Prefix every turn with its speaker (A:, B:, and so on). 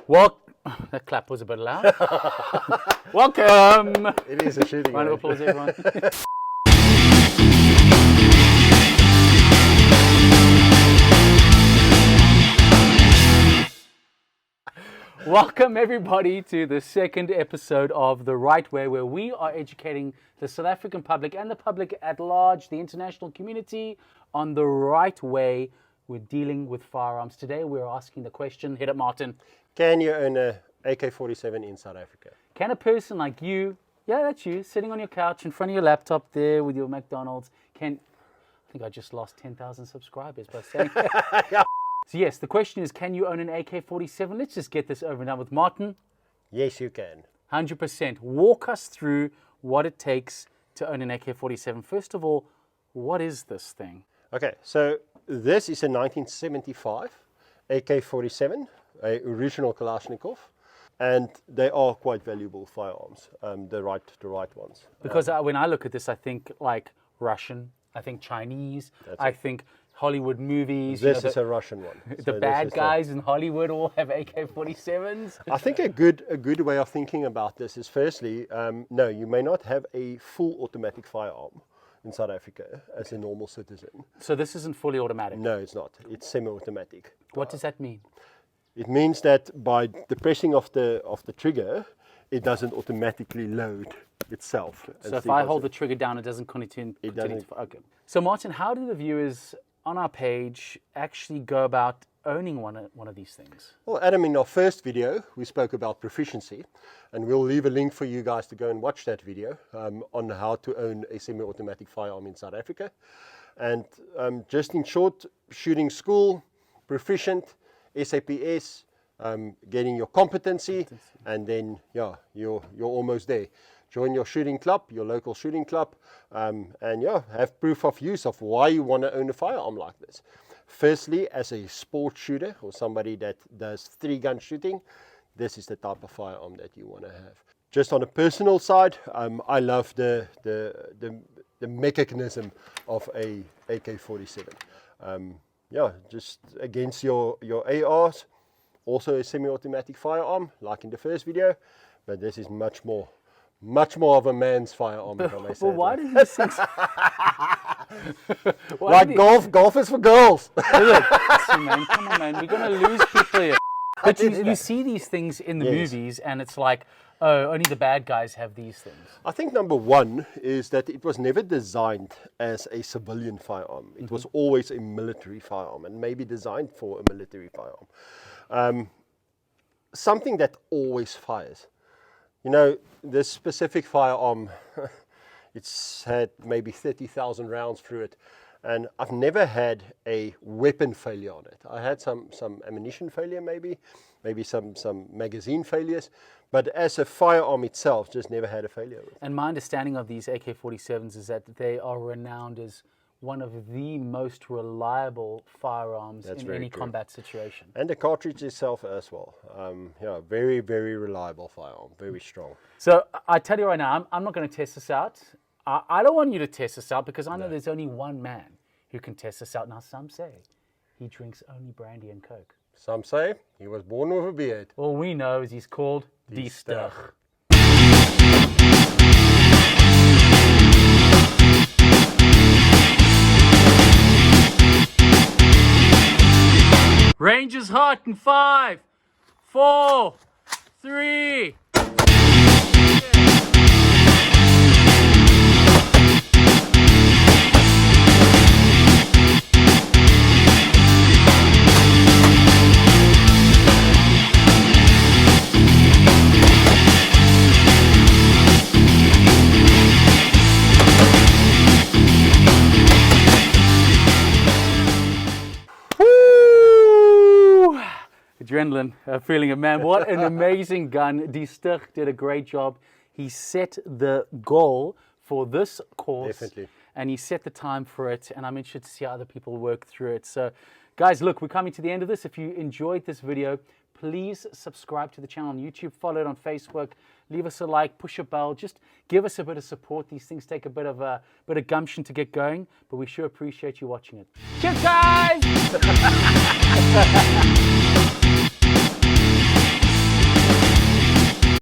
A: Well, that clap was a bit loud. Welcome.
B: It is a shooting.
A: Round of applause, everyone. Welcome everybody to the second episode of The Right Way, where we are educating the South African public and the public at large, the international community, on the right way we're dealing with firearms. Today we're asking the question, hit it Martin.
B: Can you own a AK-47 in South Africa?
A: Can a person like you, yeah that's you, sitting on your couch in front of your laptop there with your McDonald's, I think I just lost 10,000 subscribers by saying that. So yes, the question is, can you own an AK-47? Let's just get this over and done with. Martin?
B: Yes, you can.
A: 100%. Walk us through what it takes to own an AK-47. First of all, what is this thing?
B: Okay, so this is a 1975 AK-47, a original Kalashnikov, and they are quite valuable firearms, the right ones.
A: Because when I look at this, I think like Russian, I think Chinese, I think Hollywood movies.
B: This is a Russian one.
A: The bad guys in Hollywood all have AK-47s.
B: I think a good way of thinking about this is, firstly, no, you may not have a full automatic firearm in South Africa as a normal citizen.
A: So this isn't fully automatic?
B: No, it's not. It's semi-automatic.
A: What does that mean?
B: It means that by the pressing of the trigger, it doesn't automatically load itself.
A: So if I hold the trigger down, it doesn't continue. Okay. So Martin, how do the viewers on our page actually go about owning one of these things?
B: Well, Adam, in our first video, we spoke about proficiency, and we'll leave a link for you guys to go and watch that video on how to own a semi-automatic firearm in South Africa. And just in short, shooting school, proficient, SAPS, getting your competency, and then you're almost there. Join your shooting club, your local shooting club, and have proof of use of why you want to own a firearm like this. Firstly, as a sport shooter or somebody that does 3-gun shooting, this is the type of firearm that you want to have. Just on a personal side, I love the mechanism of a AK-47. Just against your ARs, also a semi-automatic firearm, like in the first video, but this is much more of a man's firearm, if I may say.
A: Well, why do these things...
B: golf is for girls.
A: Look, see, man, come on, man, we're going to lose people here. But you see these things in the movies, and it's like, oh, only the bad guys have these things.
B: I think number one is that it was never designed as a civilian firearm. It was always a military firearm, and maybe designed for a military firearm. Something that always fires. You know, this specific firearm, it's had maybe 30,000 rounds through it, and I've never had a weapon failure on it. I had some ammunition failure, maybe some magazine failures, but as a firearm itself, just never had a failure with it.
A: And my understanding of these AK-47s is that they are renowned as one of the most reliable firearms in any combat situation.
B: And the cartridge itself as well. Very, very reliable firearm, very strong.
A: So I tell you right now, I'm not going to test this out. I don't want you to test this out because I know there's only one man who can test this out. Now, some say he drinks only brandy and Coke.
B: Some say he was born with a beard.
A: All we know is he's called Die Stug. Range is hot in 5, 4, 3. Adrenaline, feeling of man. What an amazing gun. Die Stug did a great job. He set the goal for this course.
B: Definitely.
A: And he set the time for it. And I'm interested to see how other people work through it. So, guys, look, we're coming to the end of this. If you enjoyed this video, please subscribe to the channel on YouTube. Follow it on Facebook. Leave us a like, push a bell. Just give us a bit of support. These things take a bit of gumption to get going. But we sure appreciate you watching it. Cheers, guys!